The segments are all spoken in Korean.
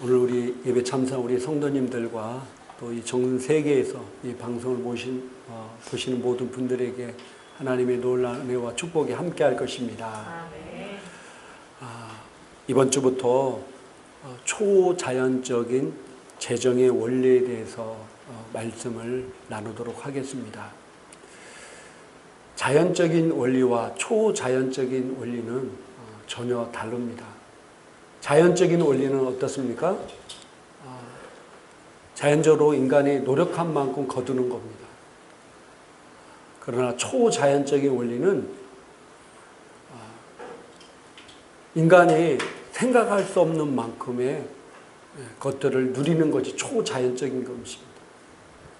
오늘 우리 예배 참석 우리 성도님들과 또 이 전 세계에서 이 방송을 보시는 모든 분들에게 하나님의 놀라운 은혜와 축복이 함께할 것입니다. 이번 주부터 초자연적인 재정의 원리에 대해서 말씀을 나누도록 하겠습니다. 자연적인 원리와 초자연적인 원리는 전혀 다릅니다. 자연적인 원리는 어떻습니까? 자연적으로 인간이 노력한 만큼 거두는 겁니다. 그러나 초자연적인 원리는 인간이 생각할 수 없는 만큼의 것들을 누리는 것이 초자연적인 것입니다.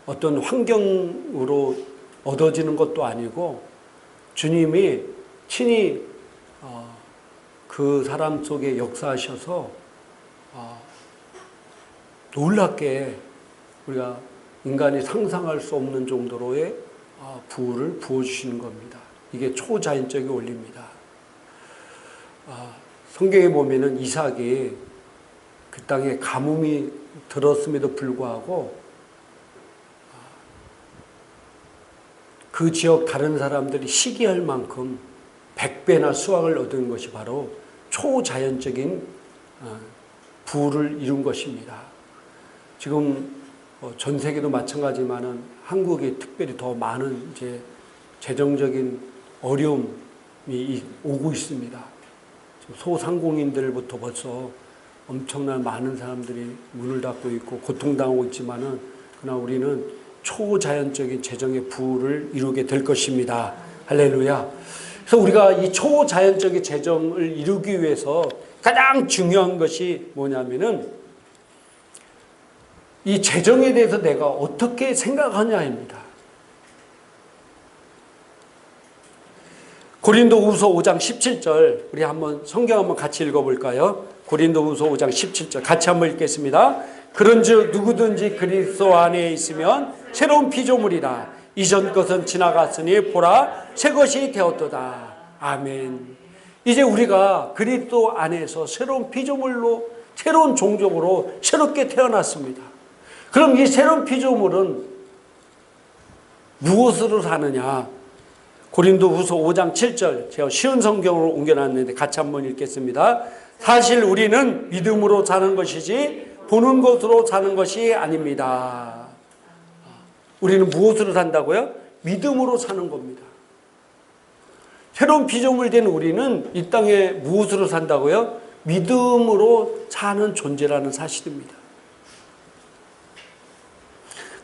어떤 환경으로 얻어지는 것도 아니고 주님이 친히 그 사람 속에 역사하셔서 놀랍게 우리가 인간이 상상할 수 없는 정도로의 부를 부어주시는 겁니다. 이게 초자연적인 원리입니다. 성경에 보면은 이삭이 그 땅에 가뭄이 들었음에도 불구하고 그 지역 다른 사람들이 시기할 만큼 100배나 수확을 얻은 것이 바로 초자연적인 부를 이룬 것입니다. 지금 전 세계도 마찬가지지만은 한국이 특별히 더 많은 이제 재정적인 어려움이 오고 있습니다. 소상공인들부터 벌써 엄청난 많은 사람들이 문을 닫고 있고 고통당하고 있지만은 그러나 우리는 초자연적인 재정의 부를 이루게 될 것입니다. 할렐루야. 그래서 우리가 이 초자연적인 재정을 이루기 위해서 가장 중요한 것이 뭐냐면은 이 재정에 대해서 내가 어떻게 생각하냐입니다. 고린도후서 5장 17절 우리 한번 성경 한번 같이 읽어볼까요? 고린도후서 5장 17절 같이 한번 읽겠습니다. 그런즉 누구든지 그리스도 안에 있으면 새로운 피조물이라 이전 것은 지나갔으니 보라 새 것이 되었도다. 아멘. 이제 우리가 그리스도 안에서 새로운 피조물로 새로운 종족으로 새롭게 태어났습니다. 그럼 이 새로운 피조물은 무엇으로 사느냐? 고린도후서 5장 7절 제가 쉬운 성경으로 옮겨놨는데 같이 한번 읽겠습니다. 사실 우리는 믿음으로 사는 것이지 보는 것으로 사는 것이 아닙니다. 우리는 무엇으로 산다고요? 믿음으로 사는 겁니다. 새로운 피조물 된 우리는 이 땅에 무엇으로 산다고요? 믿음으로 사는 존재라는 사실입니다.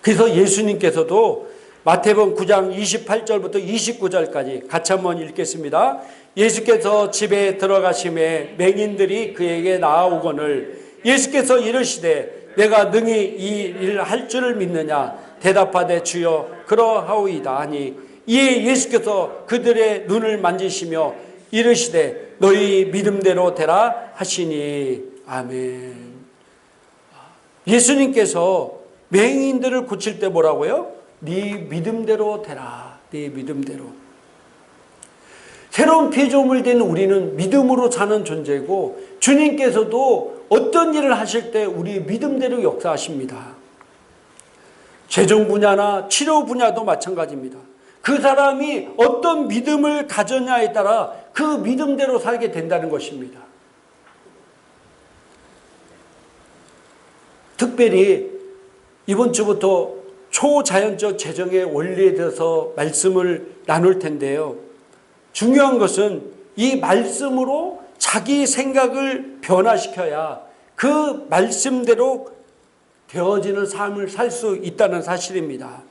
그래서 예수님께서도 마태복음 9장 28절부터 29절까지 같이 한번 읽겠습니다. 예수께서 집에 들어가심에 맹인들이 그에게 나아오거늘 예수께서 이르시되 내가 능히 이 일을 할 줄을 믿느냐 대답하되 주여 그러하오이다 하니 이에 예수께서 그들의 눈을 만지시며 이르시되 너희 믿음대로 되라 하시니 아멘. 예수님께서 맹인들을 고칠 때 뭐라고요? 네 믿음대로 되라. 네 믿음대로. 새로운 피조물 된 우리는 믿음으로 사는 존재고 주님께서도 어떤 일을 하실 때 우리 믿음대로 역사하십니다. 재정 분야나 치료 분야도 마찬가지입니다. 그 사람이 어떤 믿음을 가졌냐에 따라 그 믿음대로 살게 된다는 것입니다. 특별히 이번 주부터 초자연적 재정의 원리에 대해서 말씀을 나눌 텐데요. 중요한 것은 이 말씀으로 자기 생각을 변화시켜야 그 말씀대로 되어지는 삶을 살 수 있다는 사실입니다.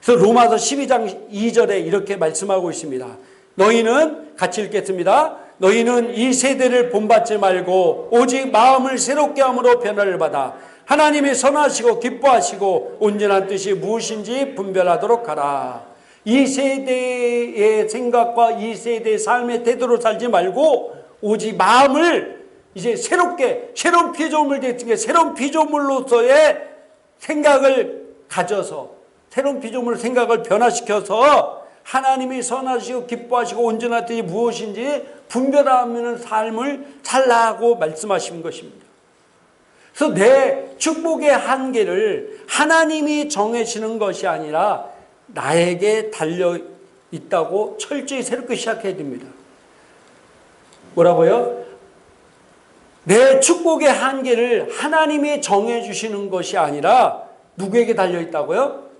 그래서 로마서 12장 2절에 이렇게 말씀하고 있습니다. 너희는 같이 읽겠습니다. 너희는 이 세대를 본받지 말고 오직 마음을 새롭게 함으로 변화를 받아 하나님이 선하시고 기뻐하시고 온전한 뜻이 무엇인지 분별하도록 하라. 이 세대의 생각과 이 세대의 삶의 태도로 살지 말고 오직 마음을 이제 새로운 피조물 됐은 게 새로운 피조물로서의 생각을 가져서 새로운 피조물 생각을 변화시켜서 하나님이 선하시고 기뻐하시고 온전한 뜻이 무엇인지 분별하는 삶을 살라고 말씀하신 것입니다. 그래서 내 축복의 한계를 하나님이 정해주는 것이 아니라 나에게 달려 있다고 철저히 새롭게 시작해야 됩니다. 뭐라고요? 내 축복의 한계를 하나님이 정해주시는 것이 아니라 누구에게 달려 있다고요?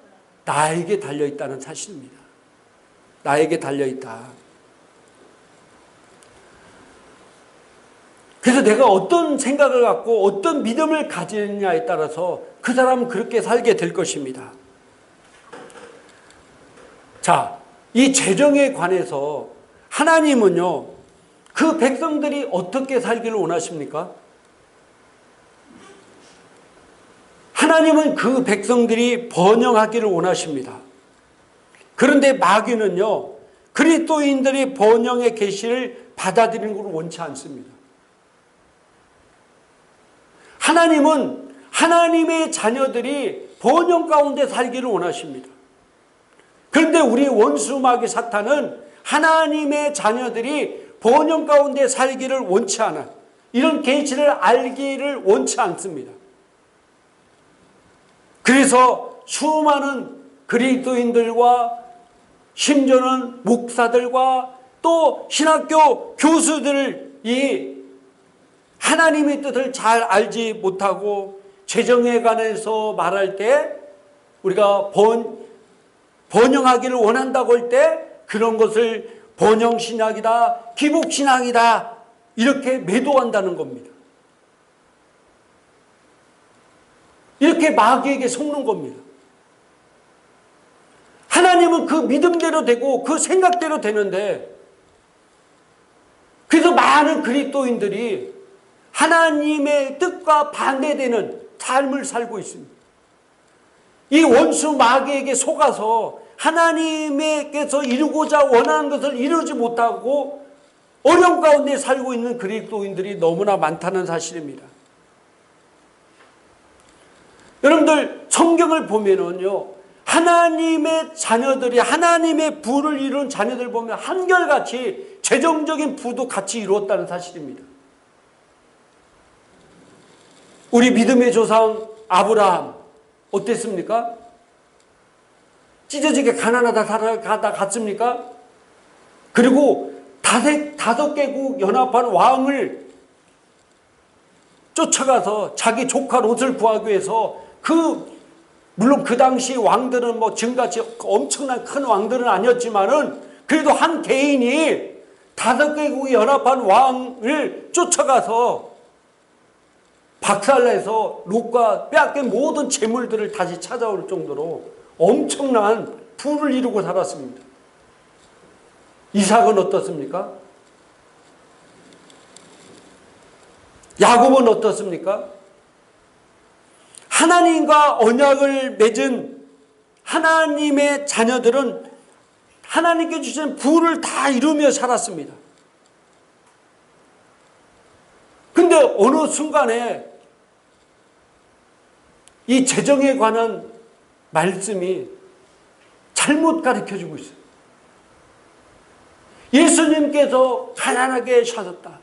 나에게 달려 있다는 사실입니다. 나에게 달려 있다. 그래서 내가 어떤 생각을 갖고 어떤 믿음을 가지느냐에 따라서 그 사람은 그렇게 살게 될 것입니다. 자, 이 재정에 관해서 하나님은요, 그 백성들이 어떻게 살기를 원하십니까? 하나님은 그 백성들이 번영하기를 원하십니다. 그런데 마귀는요, 그리스도인들이 번영의 계시를 받아들이는 것을 원치 않습니다. 하나님은 하나님의 자녀들이 번영 가운데 살기를 원하십니다. 그런데 우리 원수 마귀 사탄은 하나님의 자녀들이 번영 가운데 살기를 원치 않아. 이런 계시를 알기를 원치 않습니다. 그래서 수많은 그리스도인들과 심지어는 목사들과 또 신학교 교수들이 하나님의 뜻을 잘 알지 못하고 재정에 관해서 말할 때 우리가 번영하기를 원한다고 할 때 그런 것을 번영신학이다, 기복신학이다 이렇게 매도한다는 겁니다. 이렇게 마귀에게 속는 겁니다. 하나님은 그 믿음대로 되고 그 생각대로 되는데 그래서 많은 그리스도인들이 하나님의 뜻과 반대되는 삶을 살고 있습니다. 이 원수 마귀에게 속아서 하나님께서 이루고자 원하는 것을 이루지 못하고 어려움 가운데 살고 있는 그리스도인들이 너무나 많다는 사실입니다. 여러분들 성경을 보면은요, 하나님의 자녀들이 하나님의 부를 이룬 자녀들 보면 한결같이 재정적인 부도 같이 이루었다는 사실입니다. 우리 믿음의 조상 아브라함 어땠습니까? 찢어지게 가난하다 살아가다 갔습니까? 그리고 다섯 개국 연합한 왕을 쫓아가서 자기 조카 롯을 구하기 위해서 물론 그 당시 왕들은 지금같이 엄청난 큰 왕들은 아니었지만은 그래도 한 개인이 5개국이 연합한 왕을 쫓아가서 박살내서 롯과 빼앗긴 모든 재물들을 다시 찾아올 정도로 엄청난 부를 이루고 살았습니다. 이삭은 어떻습니까? 야곱은 어떻습니까? 하나님과 언약을 맺은 하나님의 자녀들은 하나님께 주신 부를 다 이루며 살았습니다. 근데 어느 순간에 이 재정에 관한 말씀이 잘못 가르쳐주고 있어요. 예수님께서 가난하게 사셨다.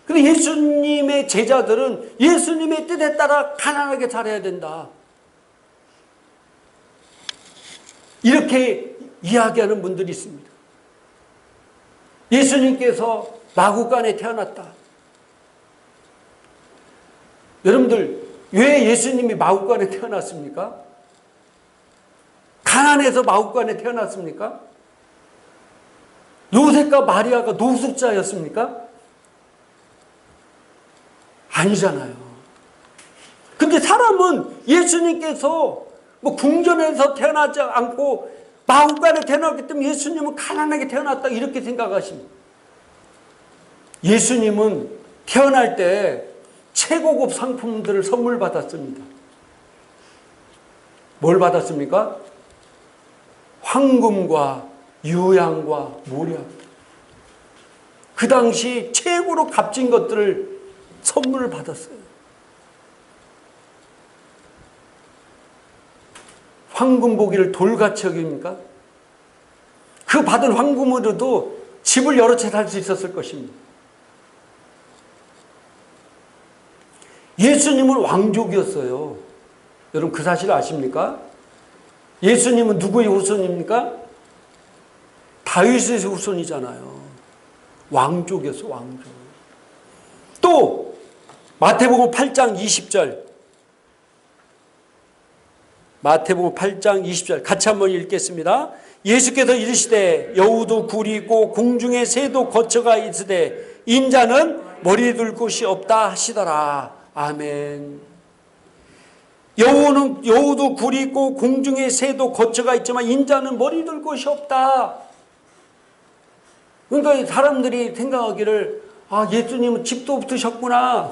근데 예수님의 제자들은 예수님의 뜻에 따라 가난하게 살아야 된다. 이렇게 이야기하는 분들이 있습니다. 예수님께서 마구간에 태어났다. 여러분들, 왜 예수님이 마구간에 태어났습니까? 가난해서 마구간에 태어났습니까? 요셉과 마리아가 노숙자였습니까? 아니잖아요. 근데 사람은 예수님께서 궁전에서 태어나지 않고 마구간에 태어났기 때문에 예수님은 가난하게 태어났다 이렇게 생각하십니다. 예수님은 태어날 때 최고급 상품들을 선물 받았습니다. 뭘 받았습니까? 황금과 유향과 모략. 그 당시 최고로 값진 것들을 선물을 받았어요. 황금 보기를 돌같이 여깁니까? 그 받은 황금으로도 집을 여러 채 살 수 있었을 것입니다. 예수님은 왕족이었어요. 여러분 그 사실 아십니까? 예수님은 누구의 후손입니까? 다윗의 후손이잖아요. 왕족이었어, 왕족. 또 마태복음 8장 20절. 마태복음 8장 20절 같이 한번 읽겠습니다. 예수께서 이르시되 여우도 굴이 있고 공중에 새도 거처가 있으되 인자는 머리 둘 곳이 없다 하시더라. 아멘. 여우도 굴이 있고 공중에 새도 거처가 있지만 인자는 머리 둘 곳이 없다. 그러니까 사람들이 생각하기를 예수님은 집도 없으셨구나.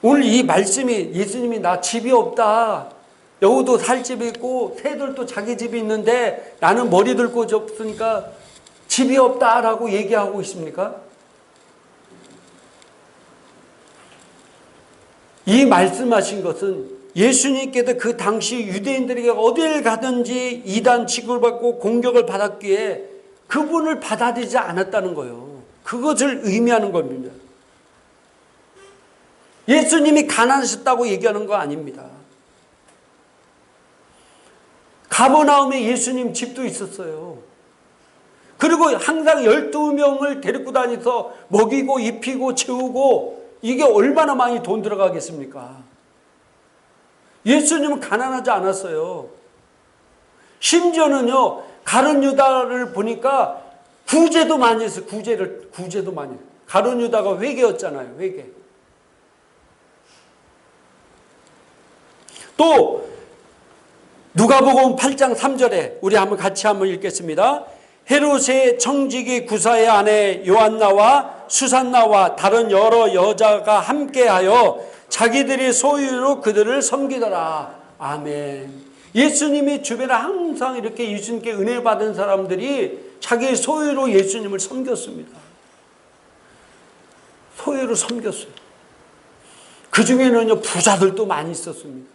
오늘 이 말씀이 예수님이 나 집이 없다. 여우도 살 집이 있고 새들도 자기 집이 있는데 나는 머리 둘 곳이 없으니까 집이 없다라고 얘기하고 있습니까? 이 말씀하신 것은 예수님께서 그 당시 유대인들에게 어딜 가든지 이단 취급을 받고 공격을 받았기에 그분을 받아들이지 않았다는 거예요. 그것을 의미하는 겁니다. 예수님이 가난하셨다고 얘기하는 거 아닙니다. 가버나움에 예수님 집도 있었어요. 그리고 항상 12명을 데리고 다니서 먹이고 입히고 채우고 이게 얼마나 많이 돈 들어가겠습니까? 예수님은 가난하지 않았어요. 심지어는요, 가룟 유다를 보니까 구제도 많이 했어요. 구제도 많이 했어요. 가룟 유다가 회개였잖아요. 회개. 또 누가복음 8장 3절에 우리 같이 한번 읽겠습니다. 헤롯의 청지기 구사의 아내 요한나와 수산나와 다른 여러 여자가 함께하여 자기들의 소유로 그들을 섬기더라. 아멘. 예수님이 주변에 항상 이렇게 예수님께 은혜 받은 사람들이 자기의 소유로 예수님을 섬겼습니다. 소유로 섬겼어요. 그 중에는요, 부자들도 많이 있었습니다.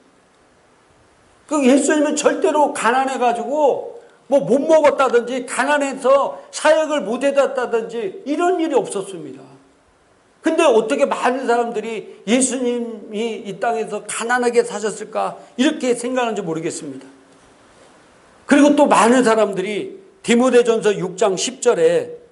그 예수님은 절대로 가난해가지고 못 먹었다든지 가난해서 사역을 못 해뒀다든지 이런 일이 없었습니다. 근데 어떻게 많은 사람들이 예수님이 이 땅에서 가난하게 사셨을까 이렇게 생각하는지 모르겠습니다. 그리고 또 많은 사람들이 디모데전서 6장 10절에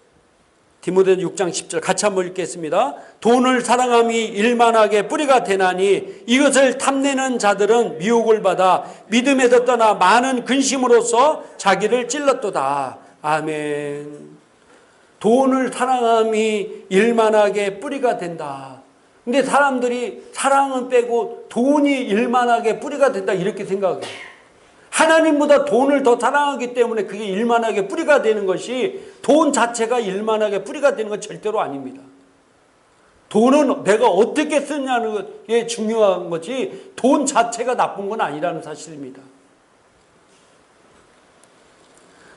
디모데전서 6장 10절 같이 한번 읽겠습니다. 돈을 사랑함이 일만하게 뿌리가 되나니 이것을 탐내는 자들은 미혹을 받아 믿음에서 떠나 많은 근심으로써 자기를 찔렀도다. 아멘. 돈을 사랑함이 일만하게 뿌리가 된다. 근데 사람들이 사랑은 빼고 돈이 일만하게 뿌리가 된다 이렇게 생각해요. 하나님보다 돈을 더 사랑하기 때문에 그게 일만하게 뿌리가 되는 것이 돈 자체가 일만하게 뿌리가 되는 건 절대로 아닙니다. 돈은 내가 어떻게 쓰냐는 게 중요한 거지 돈 자체가 나쁜 건 아니라는 사실입니다.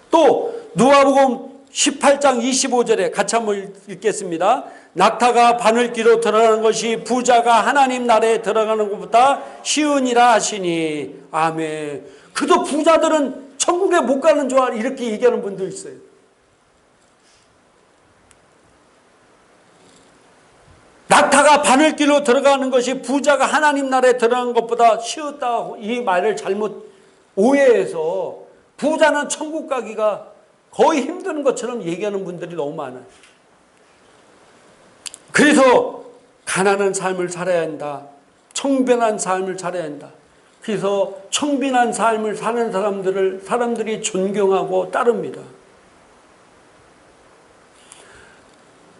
또 누가복음 18장 25절에 같이 한번 읽겠습니다. 낙타가 바늘귀로 들어가는 것이 부자가 하나님 나라에 들어가는 것보다 쉬우니라 하시니. 아멘. 그도 부자들은 천국에 못 가는 줄 알아 이렇게 얘기하는 분도 있어요. 낙타가 바늘귀로 들어가는 것이 부자가 하나님 나라에 들어가는 것보다 쉬웠다고 이 말을 잘못 오해해서 부자는 천국 가기가 거의 힘든 것처럼 얘기하는 분들이 너무 많아요. 그래서 가난한 삶을 살아야 한다. 청변한 삶을 살아야 한다. 그래서 청빈한 삶을 사는 사람들이 존경하고 따릅니다.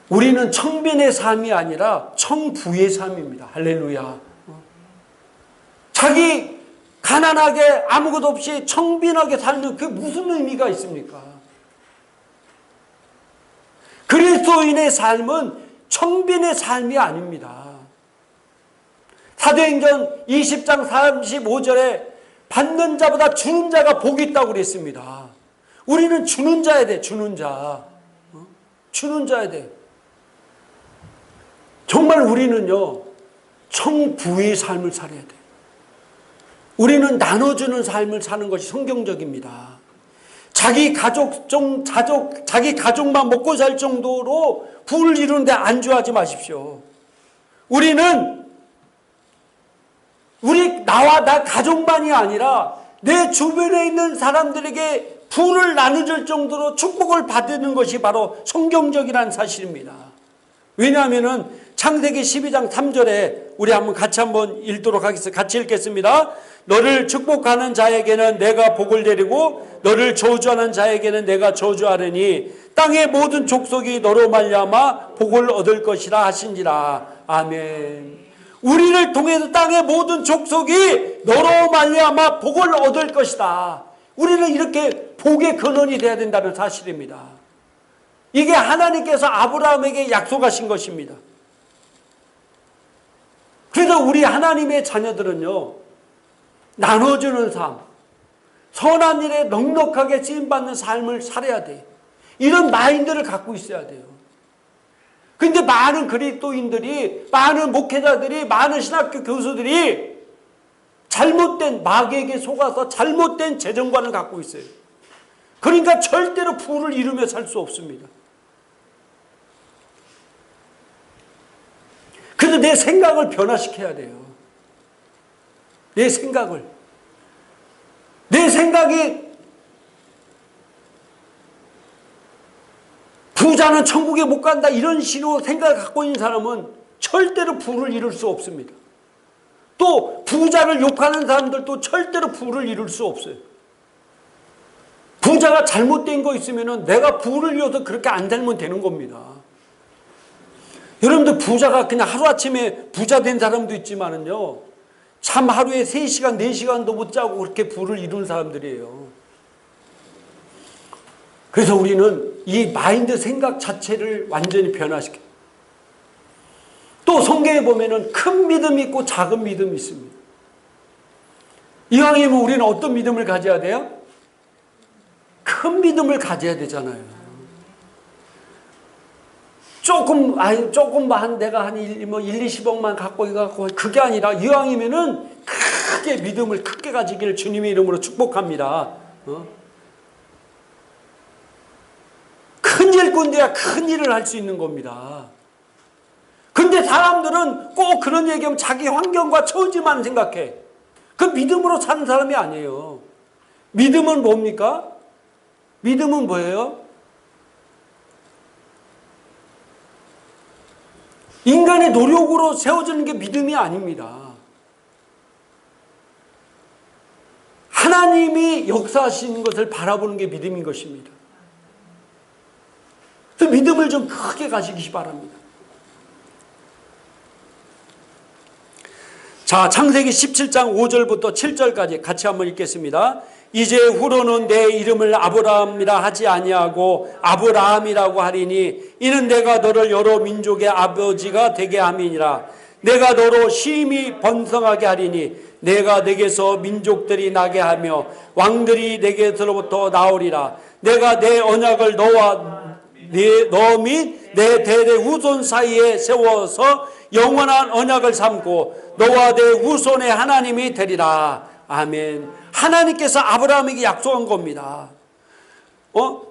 우리는 청빈의 삶이 아니라 청부의 삶입니다. 할렐루야. 자기 가난하게 아무것도 없이 청빈하게 살면 그게 무슨 의미가 있습니까? 그리스도인의 삶은 청빈의 삶이 아닙니다. 사도행전 20장 35절에 받는 자보다 주는 자가 복이 있다고 그랬습니다. 우리는 주는 자야 돼. 주는 자. 주는 자야 돼. 정말 우리는요, 청부의 삶을 살아야 돼. 우리는 나눠주는 삶을 사는 것이 성경적입니다. 자기 가족만 먹고 살 정도로 부를 이루는데 안주하지 마십시오. 우리는 나와 나 가족만이 아니라 내 주변에 있는 사람들에게 부를 나눠줄 정도로 축복을 받는 것이 바로 성경적이라는 사실입니다. 왜냐하면은 창세기 12장 3절에 우리 같이 한번 읽도록 하겠습니다. 같이 읽겠습니다. 너를 축복하는 자에게는 내가 복을 내리고 너를 저주하는 자에게는 내가 저주하리니 땅의 모든 족속이 너로 말미암아 복을 얻을 것이라 하신지라. 아멘. 우리를 통해서 땅의 모든 족속이 너로 말미암아 복을 얻을 것이다. 우리는 이렇게 복의 근원이 되어야 된다는 사실입니다. 이게 하나님께서 아브라함에게 약속하신 것입니다. 그래서 우리 하나님의 자녀들은요, 나눠주는 삶, 선한 일에 넉넉하게 쓰임받는 삶을 살아야 돼. 이런 마인드를 갖고 있어야 돼요. 근데 많은 그리스도인들이, 많은 목회자들이, 많은 신학교 교수들이 잘못된 마귀에게 속아서 잘못된 재정관을 갖고 있어요. 그러니까 절대로 부를 이루며 살 수 없습니다. 그래서 내 생각을 변화시켜야 돼요. 내 생각이 부자는 천국에 못 간다 이런 식으로 생각을 갖고 있는 사람은 절대로 부를 이룰 수 없습니다. 또 부자를 욕하는 사람들도 절대로 부를 이룰 수 없어요. 부자가 잘못된 거 있으면 내가 부를 이뤄서 그렇게 안 살면 되는 겁니다. 여러분들 부자가 그냥 하루아침에 부자 된 사람도 있지만은요, 참 하루에 3시간, 4시간도 못 자고 그렇게 부를 이룬 사람들이에요. 그래서 우리는 이 마인드 생각 자체를 완전히 변화시켜요. 또 성경에 보면은 큰 믿음이 있고 작은 믿음이 있습니다. 이왕이면 우리는 어떤 믿음을 가져야 돼요? 큰 믿음을 가져야 되잖아요. 조금만 내가 한 20억만 갖고 그게 아니라 이왕이면은 크게 믿음을 크게 가지기를 주님의 이름으로 축복합니다. 큰 일꾼돼야 큰 일을 할 수 있는 겁니다. 근데 사람들은 꼭 그런 얘기하면 자기 환경과 처지만 생각해. 그 믿음으로 사는 사람이 아니에요. 믿음은 뭡니까? 믿음은 뭐예요? 인간의 노력으로 세워지는 게 믿음이 아닙니다. 하나님이 역사하시는 것을 바라보는 게 믿음인 것입니다. 그 믿음을 좀 크게 가지기 바랍니다. 자, 창세기 17장 5절부터 7절까지 같이 한번 읽겠습니다. 이제 후로는 내 이름을 아브라함이라 하지 아니하고 아브라함이라고 하리니 이는 내가 너를 여러 민족의 아버지가 되게 함이니라. 내가 너로 심히 번성하게 하리니 내가 내게서 민족들이 나게 하며 왕들이 내게서로부터 나오리라. 내가 내 언약을 너와 너 및 내 대대 후손 사이에 세워서 영원한 언약을 삼고 너와 내 후손의 하나님이 되리라. 아멘. 하나님께서 아브라함에게 약속한 겁니다.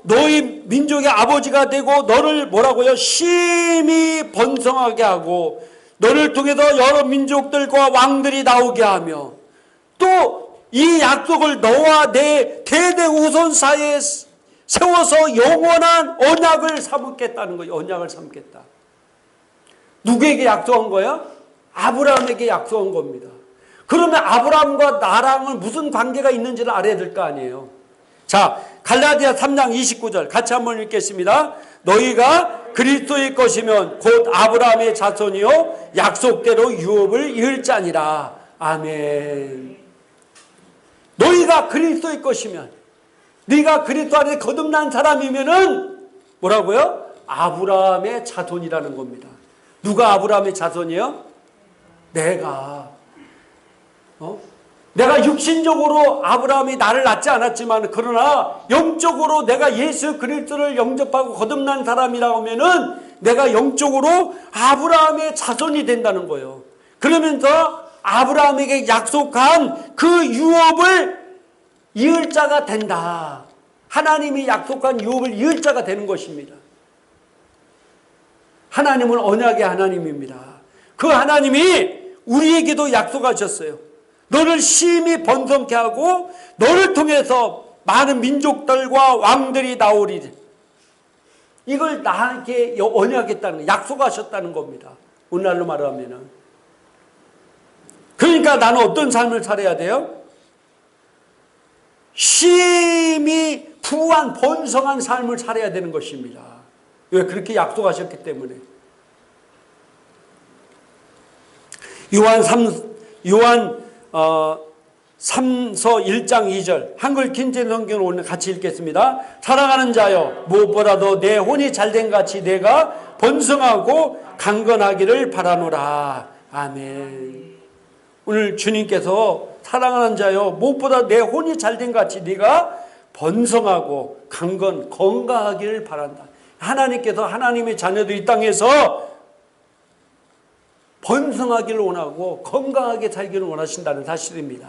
너희 민족의 아버지가 되고 너를 뭐라고요? 심히 번성하게 하고 너를 통해서 여러 민족들과 왕들이 나오게 하며 또 이 약속을 너와 내 대대 후손 사이에 세워서 영원한 언약을 삼겠다는 거예요. 언약을 삼겠다. 누구에게 약속한 거야? 아브라함에게 약속한 겁니다. 그러면 아브라함과 나랑은 무슨 관계가 있는지를 알아야 될 거 아니에요. 자, 갈라디아 3장 29절 같이 한번 읽겠습니다. 너희가 그리스도의 것이면 곧 아브라함의 자손이요 약속대로 유업을 이을 자니라. 아멘. 너희가 그리스도의 것이면, 네가 그리스도 안에 거듭난 사람이면은 뭐라고요? 아브라함의 자손이라는 겁니다. 누가 아브라함의 자손이에요? 내가 육신적으로 아브라함이 나를 낳지 않았지만 그러나 영적으로 내가 예수 그리스도를 영접하고 거듭난 사람이라고 하면은 내가 영적으로 아브라함의 자손이 된다는 거예요. 그러면서 아브라함에게 약속한 그 유업을 이을 자가 된다. 하나님이 약속한 유업을 이을 자가 되는 것입니다. 하나님은 언약의 하나님입니다. 그 하나님이 우리에게도 약속하셨어요. 너를 심히 번성케 하고 너를 통해서 많은 민족들과 왕들이 나오리니. 이걸 나에게 언약했다는 거예요. 약속하셨다는 겁니다. 오늘날로 말하면은. 그러니까 나는 어떤 삶을 살아야 돼요? 심히 부한 번성한 삶을 살아야 되는 것입니다. 왜? 그렇게 약속하셨기 때문에. 요한 3서 1장 2절 한글 긴제 성경을 오늘 같이 읽겠습니다. 사랑하는 자여, 무엇보다도 내 혼이 잘된 같이 내가 번성하고 강건하기를 바라노라. 아멘. 오늘 주님께서 사랑하는 자여, 무엇보다 내 혼이 잘된 같이 네가 번성하고 건강하기를 바란다. 하나님께서 하나님의 자녀들 이 땅에서 번성하기를 원하고 건강하게 살기를 원하신다는 사실입니다.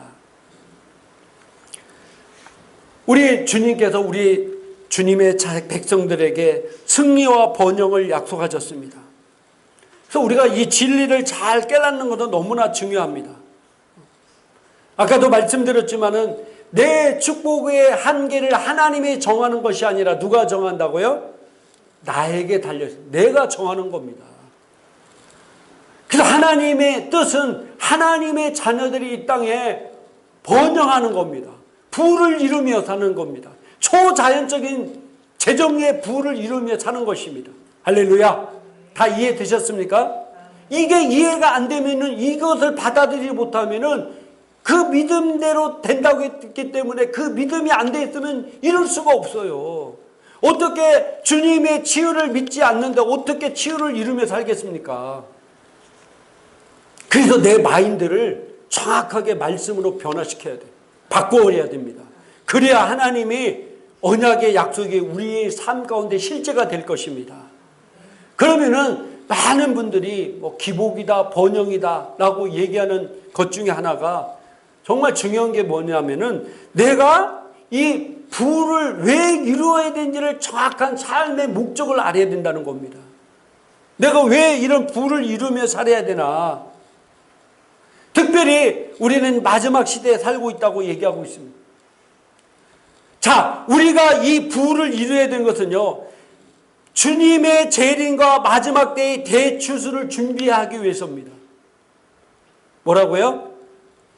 우리 주님께서 우리 주님의 백성들에게 승리와 번영을 약속하셨습니다. 그래서 우리가 이 진리를 잘 깨닫는 것도 너무나 중요합니다. 아까도 말씀드렸지만은 내 축복의 한계를 하나님이 정하는 것이 아니라 누가 정한다고요? 나에게 달려있어요. 내가 정하는 겁니다. 그래서 하나님의 뜻은 하나님의 자녀들이 이 땅에 번영하는 겁니다. 부를 이루며 사는 겁니다. 초자연적인 재정의 부를 이루며 사는 것입니다. 할렐루야. 다 이해되셨습니까? 이게 이해가 안 되면은, 이것을 받아들이지 못하면은 그 믿음대로 된다고 했기 때문에 그 믿음이 안 돼 있으면 이룰 수가 없어요. 어떻게 주님의 치유를 믿지 않는데 어떻게 치유를 이루며 살겠습니까? 그래서 내 마인드를 정확하게 말씀으로 변화시켜야 돼요. 바꿔야 됩니다. 그래야 하나님이 언약의 약속이 우리의 삶 가운데 실제가 될 것입니다. 그러면은 많은 분들이 뭐 기복이다, 번영이다 라고 얘기하는 것 중에 하나가 정말 중요한 게 뭐냐면은 내가 이 부를 왜 이루어야 되는지를 정확한 삶의 목적을 알아야 된다는 겁니다. 내가 왜 이런 부를 이루며 살아야 되나? 특별히 우리는 마지막 시대에 살고 있다고 얘기하고 있습니다. 자, 우리가 이 부를 이루어야 되는 것은요, 주님의 재림과 마지막 때의 대추수를 준비하기 위해서입니다. 뭐라고요?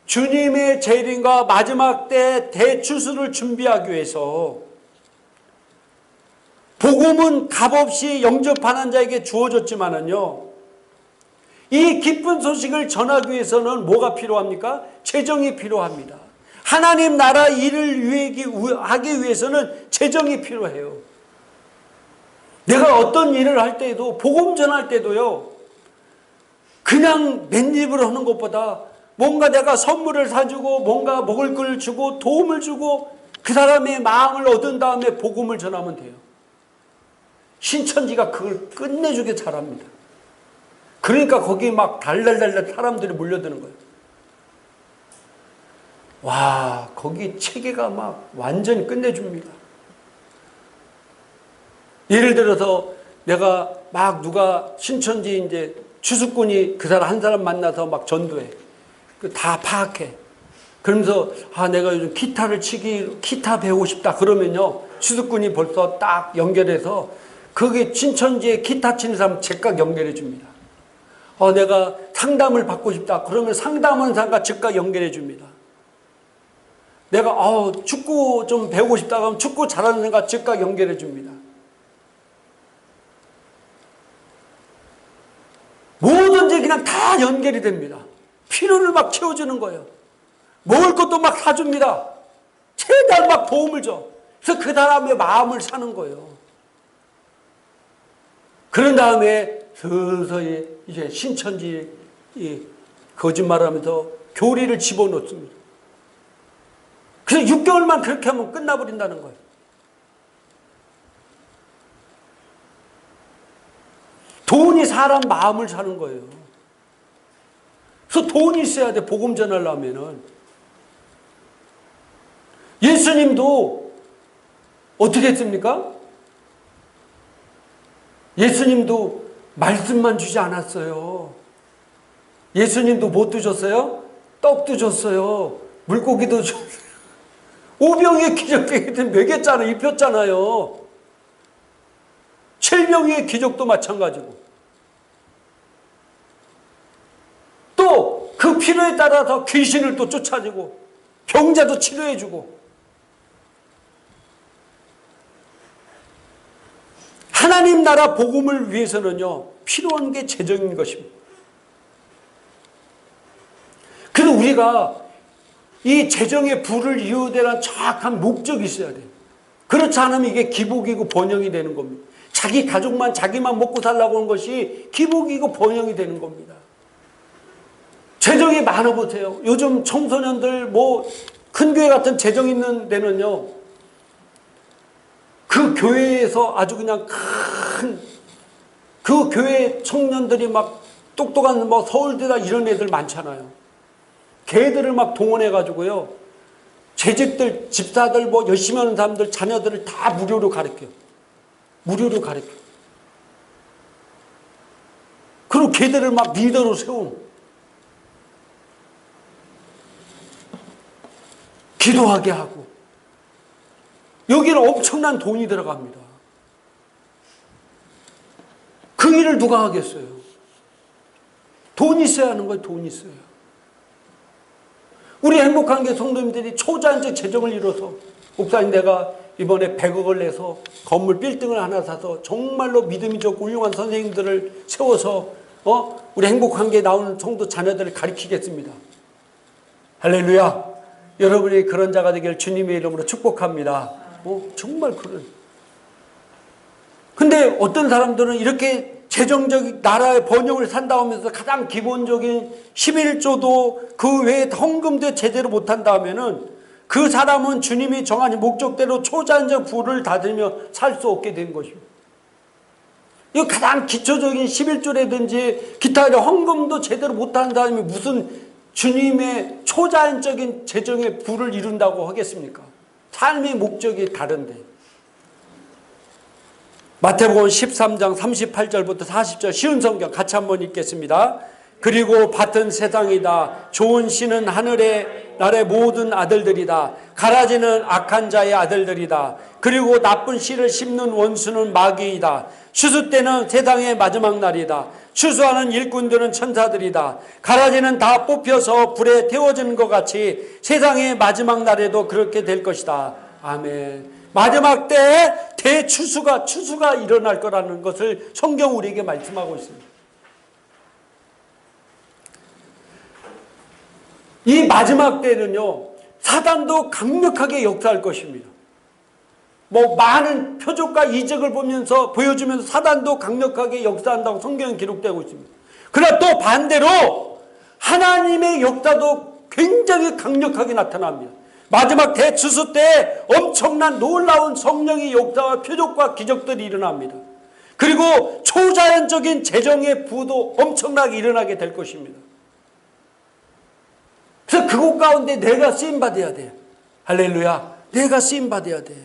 주님의 재림과 마지막 때 대추수를 준비하기 위해서. 복음은 값없이 영접하는 자에게 주어졌지만은요, 이 기쁜 소식을 전하기 위해서는 뭐가 필요합니까? 재정이 필요합니다. 하나님 나라 일을 하기 위해서는 재정이 필요해요. 내가 어떤 일을 할 때에도, 복음 전할 때도요, 그냥 맨입으로 하는 것보다 뭔가 내가 선물을 사주고 뭔가 먹을 걸 주고 도움을 주고 그 사람의 마음을 얻은 다음에 복음을 전하면 돼요. 신천지가 그걸 끝내주게 잘합니다. 그러니까 거기 막 달달달달 사람들이 몰려드는 거예요. 와, 거기 체계가 막 완전히 끝내줍니다. 예를 들어서 내가 막 누가 신천지 이제 추수꾼이 그 사람 한 사람 만나서 막 전도해. 다 파악해. 그러면서 내가 요즘 기타 배우고 싶다 그러면요, 추수꾼이 벌써 딱 연결해서 거기 신천지에 기타 치는 사람 즉각 연결해 줍니다. 내가 상담을 받고 싶다 그러면 상담하는 사람과 즉각 연결해 줍니다. 내가 축구 좀 배우고 싶다 그러면 축구 잘하는 사람과 즉각 연결해 줍니다. 뭐든지 그냥 다 연결이 됩니다. 필요를 막 채워주는 거예요. 먹을 것도 막 사줍니다. 최대한 막 도움을 줘. 그래서 그 사람의 마음을 사는 거예요. 그런 다음에 서서히 이제 신천지 거짓말하면서 교리를 집어넣습니다. 그래서 6개월만 그렇게 하면 끝나버린다는 거예요. 돈이 사람 마음을 사는 거예요. 그래서 돈이 있어야 돼, 복음 전하려면은. 예수님도 어떻게 했습니까? 예수님도 말씀만 주지 않았어요. 예수님도 못 드셨어요? 떡도 줬어요. 물고기도 줬어요. 오병이의 기적도 먹였잖아요. 입혔잖아요. 7명의 기적도 마찬가지고. 또 그 필요에 따라서 귀신을 또 쫓아주고 병자도 치료해주고. 하나님 나라 복음을 위해서는요, 필요한 게 재정인 것입니다. 그래서 우리가 이 재정의 부를 이루되는 정확한 목적이 있어야 돼요. 그렇지 않으면 이게 기복이고 번영이 되는 겁니다. 자기 가족만, 자기만 먹고 살라고 하는 것이 기복이고 번영이 되는 겁니다. 재정이 많아보세요. 요즘 청소년들 큰 교회 같은 재정 있는 데는요, 그 교회에서 아주 그냥 그 교회 청년들이 막 똑똑한 서울대다 이런 애들 많잖아요. 걔들을 막 동원해가지고요, 재직들, 집사들, 열심히 하는 사람들, 자녀들을 다 무료로 가르쳐요. 무료로 가르쳐요. 그리고 걔들을 막 리더로 세우는. 기도하게 하고. 여기는 엄청난 돈이 들어갑니다. 그 일을 누가 하겠어요? 돈이 있어야 하는 거예요. 돈이 있어요. 우리 행복한 게 성도님들이 초자연적 재정을 이뤄서, 목사님 내가 이번에 100억을 내서 건물 빌딩을 하나 사서 정말로 믿음이 좋고 훌륭한 선생님들을 세워서 우리 행복한 게 나오는 성도 자녀들을 가르치겠습니다. 할렐루야. 여러분이 그런 자가 되길 주님의 이름으로 축복합니다. 정말 그런. 근데 어떤 사람들은 이렇게 재정적 나라의 번영을 산다 하면서 가장 기본적인 11조도 그 외에 헌금도 제대로 못한다 하면은 그 사람은 주님이 정한 목적대로 초자연적 부를 닫으며 살 수 없게 된 것입니다. 이 가장 기초적인 11조라든지 기타 헌금도 제대로 못하는 사람이 무슨 주님의 초자연적인 재정의 부를 이룬다고 하겠습니까? 삶의 목적이 다른데. 마태복음 13장 38절부터 40절 쉬운 성경 같이 한번 읽겠습니다. 그리고 밭은 세상이다. 좋은 씨는 하늘의 나라의 모든 아들들이다. 가라지는 악한 자의 아들들이다. 그리고 나쁜 씨를 심는 원수는 마귀이다. 추수 때는 세상의 마지막 날이다. 추수하는 일꾼들은 천사들이다. 가라지는 다 뽑혀서 불에 태워지는 것 같이 세상의 마지막 날에도 그렇게 될 것이다. 아멘. 마지막 때에 대추수가 일어날 거라는 것을 성경 우리에게 말씀하고 있습니다. 이 마지막 때는요, 사단도 강력하게 역사할 것입니다. 많은 표적과 이적을 보여주면서 사단도 강력하게 역사한다고 성경에 기록되고 있습니다. 그러나 또 반대로 하나님의 역사도 굉장히 강력하게 나타납니다. 마지막 대추수 때 엄청난 놀라운 성령의 역사와 표적과 기적들이 일어납니다. 그리고 초자연적인 재정의 부도 엄청나게 일어나게 될 것입니다. 그래서 그곳 가운데 내가 쓰임받아야 돼. 할렐루야. 내가 쓰임받아야 돼.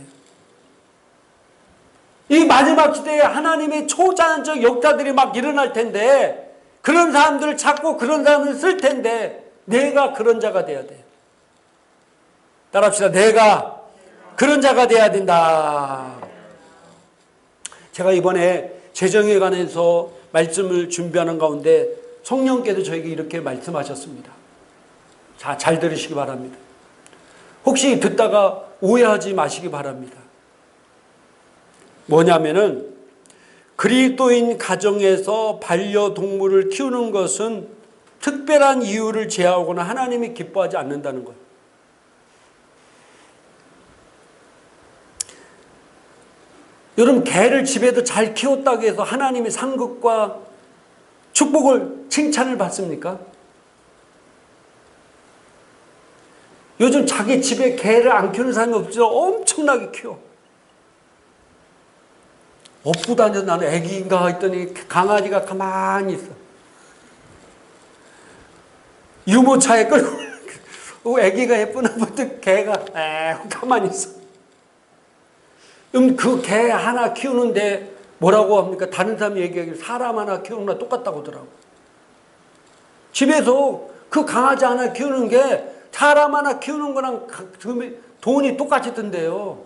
이 마지막 시대에 하나님의 초자연적 역사들이 막 일어날 텐데, 그런 사람들을 찾고 그런 사람을 쓸 텐데, 내가 그런 자가 돼야 돼. 따라합시다. 내가 그런 자가 돼야 된다. 제가 이번에 재정에 관해서 말씀을 준비하는 가운데 성령께서 저에게 이렇게 말씀하셨습니다. 자, 잘 들으시기 바랍니다. 혹시 듣다가 오해하지 마시기 바랍니다. 뭐냐면은 그리스도인 가정에서 반려동물을 키우는 것은 특별한 이유를 제하거나 하나님이 기뻐하지 않는다는 거예요. 여러분, 개를 집에도 잘 키웠다고 해서 하나님의 상급과 축복을, 칭찬을 받습니까? 요즘 자기 집에 개를 안 키우는 사람이 없죠. 엄청나게 키워. 업고 다녀서 나는 애기인가 했더니 강아지가 가만히 있어. 유모차에 끌고 애기가 예쁘나 보더니 개가 가만히 있어. 그 개 하나 키우는데 뭐라고 합니까? 다른 사람이 얘기하기를 사람 하나 키우는 거랑 똑같다고 하더라고. 집에서 그 강아지 하나 키우는 게 사람 하나 키우는 거랑 돈이 똑같이 든대요.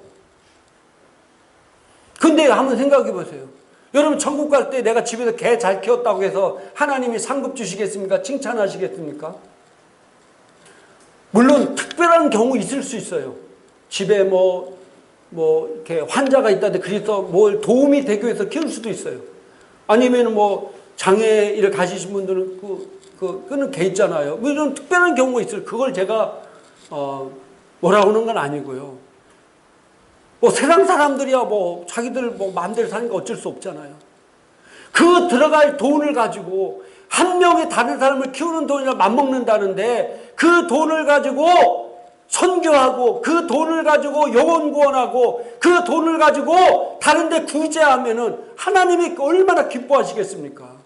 근데 한번 생각해 보세요. 여러분 천국 갈 때 내가 집에서 개 잘 키웠다고 해서 하나님이 상급 주시겠습니까? 칭찬하시겠습니까? 물론 특별한 경우 있을 수 있어요. 집에 이렇게 환자가 있다는데 그래서 뭘 도움이 되기 위해서 키울 수도 있어요. 아니면 장애를 가지신 분들은 그는 개 있잖아요. 뭐 이런 특별한 경우가 있어요. 그걸 제가 뭐라고 하는 건 아니고요. 세상 사람들이야 자기들 마음대로 사는 거 어쩔 수 없잖아요. 그 들어갈 돈을 가지고 한 명의 다른 사람을 키우는 돈이랑 맞먹는다는데 그 돈을 가지고 선교하고 그 돈을 가지고 영혼 구원하고 그 돈을 가지고 다른 데 구제하면은 하나님이 얼마나 기뻐하시겠습니까?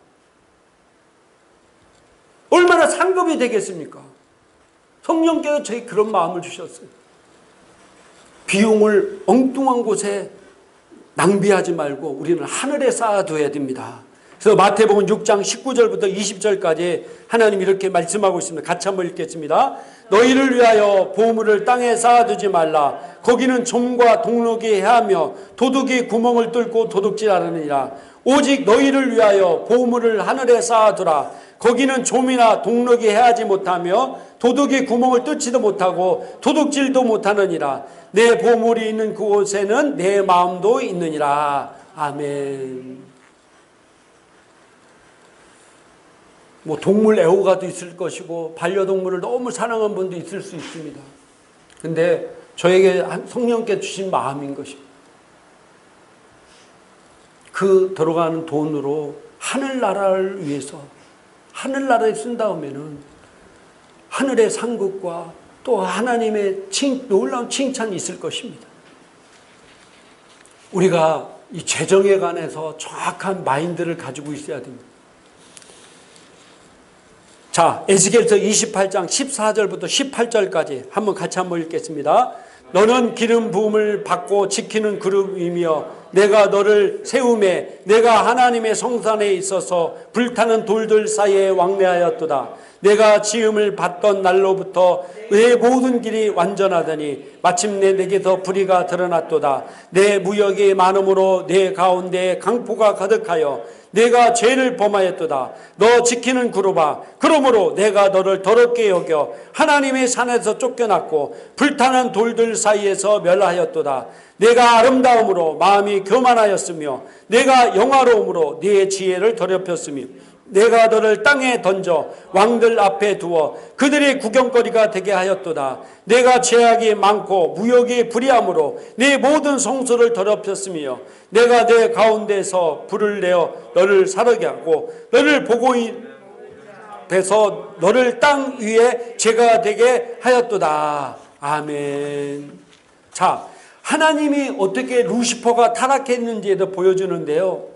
얼마나 상급이 되겠습니까? 성령께서 저희 그런 마음을 주셨어요. 비용을 엉뚱한 곳에 낭비하지 말고 우리는 하늘에 쌓아둬야 됩니다. 그래서 마태복음 6장 19절부터 20절까지 하나님 이렇게 말씀하고 있습니다. 같이 한번 읽겠습니다. 너희를 위하여 보물을 땅에 쌓아두지 말라. 거기는 좀과 동록이 해하며 도둑이 구멍을 뚫고 도둑질하느니라. 오직 너희를 위하여 보물을 하늘에 쌓아두라. 거기는 좀이나 동록이 해하지 못하며 도둑이 구멍을 뚫지도 못하고 도둑질도 못하느니라. 내 보물이 있는 그곳에는 내 마음도 있느니라. 아멘. 동물 애호가도 있을 것이고 반려동물을 너무 사랑하는 분도 있을 수 있습니다. 근데 저에게 성령께 주신 마음인 것입니다. 그 들어가는 돈으로 하늘나라를 위해서 하늘나라에 쓴다 하면은 하늘의 상급과 또 하나님의 놀라운 칭찬이 있을 것입니다. 우리가 이 재정에 관해서 정확한 마인드를 가지고 있어야 됩니다. 자, 에스겔서 28장 14절부터 18절까지 같이 한번 읽겠습니다. 너는 기름 부음을 받고 지키는 그룹이며 내가 너를 세우매 내가 하나님의 성산에 있어서 불타는 돌들 사이에 왕래하였도다. 내가 지음을 받던 날로부터 내 모든 길이 완전하더니 마침내 내게서 불의가 드러났도다. 내 무역이 많음으로 내 가운데 강포가 가득하여 내가 죄를 범하였도다. 너 지키는 그룹아, 그러므로 내가 너를 더럽게 여겨 하나님의 산에서 쫓겨났고 불타는 돌들 사이에서 멸하였도다. 내가 아름다움으로 마음이 교만하였으며 내가 영화로움으로 네 지혜를 더럽혔으며 내가 너를 땅에 던져 왕들 앞에 두어 그들의 구경거리가 되게 하였도다. 내가 죄악이 많고 무역이 불의함으로 네 모든 성소를 더럽혔으며 내가 내 가운데서 불을 내어 너를 사르게 하고 너를 보고 돼서 너를 땅 위에 죄가 되게 하였도다. 아멘. 자, 하나님이 어떻게 루시퍼가 타락했는지에도 보여주는데요.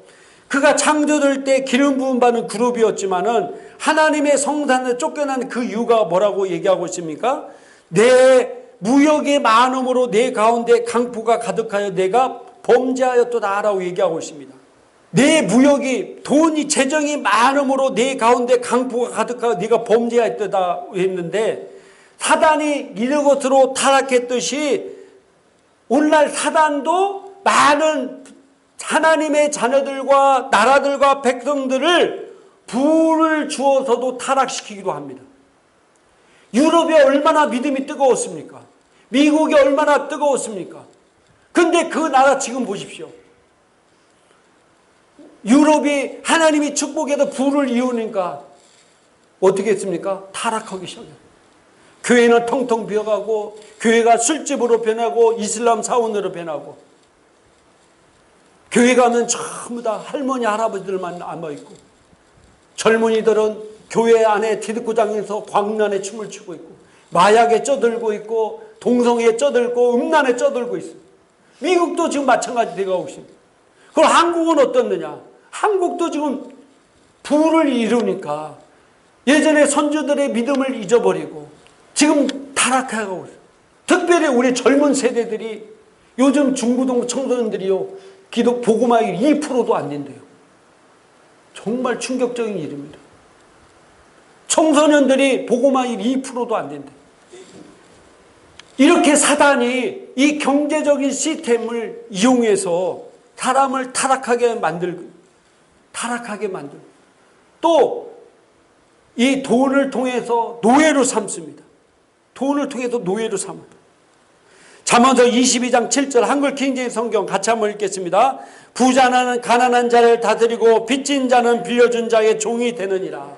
그가 창조될 때 기름 부음 받는 그룹이었지만은 하나님의 성산에 쫓겨난 그 이유가 뭐라고 얘기하고 있습니까? 내 무역의 많음으로 내 가운데 강포가 가득하여 내가 범죄하였도다라고 얘기하고 있습니다. 내 무역이 돈이 재정이 많음으로 내 가운데 강포가 가득하여 네가 범죄하였도다 했는데 사단이 이런 것으로 타락했듯이 오늘날 사단도 많은 하나님의 자녀들과 나라들과 백성들을 불을 주어서도 타락시키기도 합니다. 유럽이 얼마나 믿음이 뜨거웠습니까? 미국이 얼마나 뜨거웠습니까? 근데 그 나라 지금 보십시오. 유럽이 하나님이 축복해서 불을 이루니까 어떻게 했습니까? 타락하기 시작해요. 교회는 텅텅 비어가고 교회가 술집으로 변하고 이슬람 사원으로 변하고 교회 가면 전부 다 할머니 할아버지들만 남아있고 젊은이들은 교회 안에 디스코장에서 광란에 춤을 추고 있고 마약에 쩌들고 있고 동성애에 쩌들고 음란에 쩌들고 있어요. 미국도 지금 마찬가지 되어가고 있습니다. 그럼 한국은 어떻느냐? 한국도 지금 불을 이루니까 예전에 선조들의 믿음을 잊어버리고 지금 타락해가고 있어요. 특별히 우리 젊은 세대들이 요즘 중고등 청소년들이요 기독 복음화율 2%도 안 된대요. 정말 충격적인 일입니다. 청소년들이 보고만 2%도 안 된대. 이렇게 사단이 이 경제적인 시스템을 이용해서 사람을 타락하게 만들고 또 이 돈을 통해서 노예로 삼습니다. 돈을 통해서 노예로 삼아요. 잠언서 22장 7절 한글 킹제임 성경 같이 한번 읽겠습니다. 부자는 가난한 자를 다스리고 빚진 자는 빌려준 자의 종이 되느니라.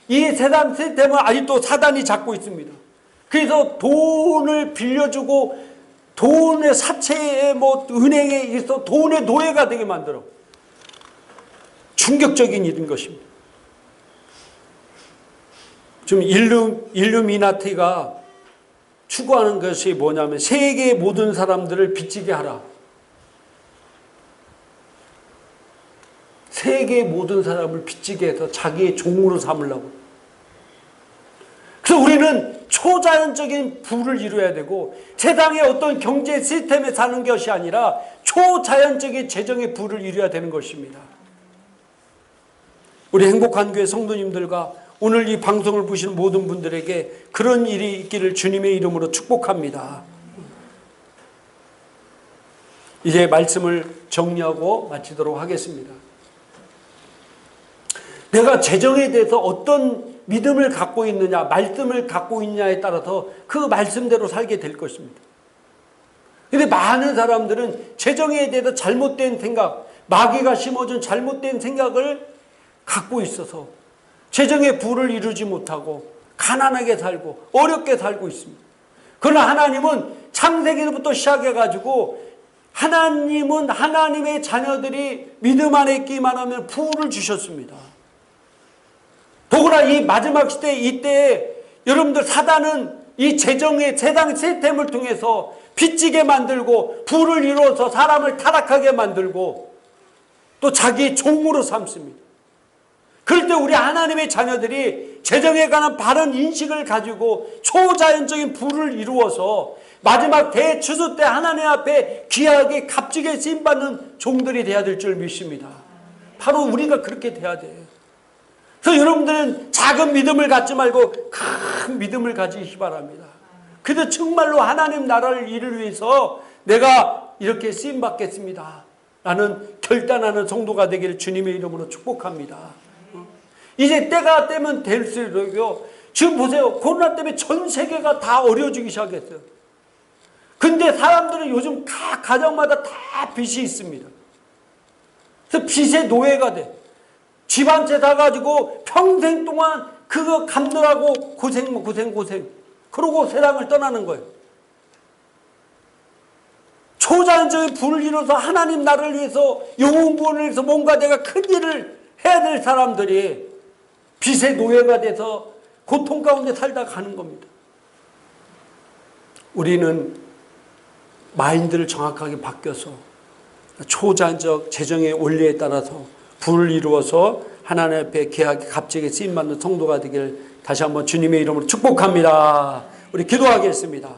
이 세상 시스템은 아직도 사단이 잡고 있습니다. 그래서 돈을 빌려주고 돈의 사채에 은행에 있어 돈의 노예가 되게 만들어. 충격적인 일인 것입니다. 지금 일루미나티가 추구하는 것이 뭐냐면 세계의 모든 사람들을 빚지게 하라. 세계의 모든 사람을 빚지게 해서 자기의 종으로 삼으려고. 그래서 우리는 초자연적인 부를 이루어야 되고 세상의 어떤 경제 시스템에 사는 것이 아니라 초자연적인 재정의 부를 이루어야 되는 것입니다. 우리 행복한 교회 성도님들과 오늘 이 방송을 보시는 모든 분들에게 그런 일이 있기를 주님의 이름으로 축복합니다. 이제 말씀을 정리하고 마치도록 하겠습니다. 내가 재정에 대해서 어떤 믿음을 갖고 있느냐, 말씀을 갖고 있느냐에 따라서 그 말씀대로 살게 될 것입니다. 그런데 많은 사람들은 재정에 대해서 잘못된 생각, 마귀가 심어준 잘못된 생각을 갖고 있어서 재정의 부를 이루지 못하고 가난하게 살고 어렵게 살고 있습니다. 그러나 하나님은 창세기부터 시작해가지고 하나님은 하나님의 자녀들이 믿음 안에 있기만 하면 부를 주셨습니다. 더구나 이 마지막 시대 이때에 여러분들 사단은 이 재정의 세상 시스템을 통해서 빚지게 만들고 부를 이루어서 사람을 타락하게 만들고 또 자기 종으로 삼습니다. 그럴 때 우리 하나님의 자녀들이 재정에 관한 바른 인식을 가지고 초자연적인 부를 이루어서 마지막 대추수 때 하나님 앞에 귀하게 값지게 쓰임받는 종들이 되어야 될 줄 믿습니다. 바로 우리가 그렇게 돼야 돼요. 그래서 여러분들은 작은 믿음을 갖지 말고 큰 믿음을 가지기 바랍니다. 그래서 정말로 하나님 나라를 일을 위해서 내가 이렇게 쓰임받겠습니다 라는 결단하는 성도가 되기를 주님의 이름으로 축복합니다. 이제 때가 되면 될수록요. 지금 보세요. 코로나 때문에 전 세계가 다 어려워지기 시작했어요. 근데 사람들은 요즘 각 가정마다 다 빚이 있습니다. 그래서 빚의 노예가 돼. 집 한 채 사가지고 평생 동안 그거 갚느라고 고생. 그러고 세상을 떠나는 거예요. 초자연적인 부를 이뤄서 하나님 나라를 위해서 영혼 구원을 위해서 뭔가 내가 큰 일을 해야 될 사람들이 빚의 노예가 돼서 고통 가운데 살다 가는 겁니다. 우리는 마인드를 정확하게 바뀌어서 초자연적 재정의 원리에 따라서 부를 이루어서 하나님 앞에 귀하게 값지게 쓰임받는 성도가 되기를 다시 한번 주님의 이름으로 축복합니다. 우리 기도하겠습니다.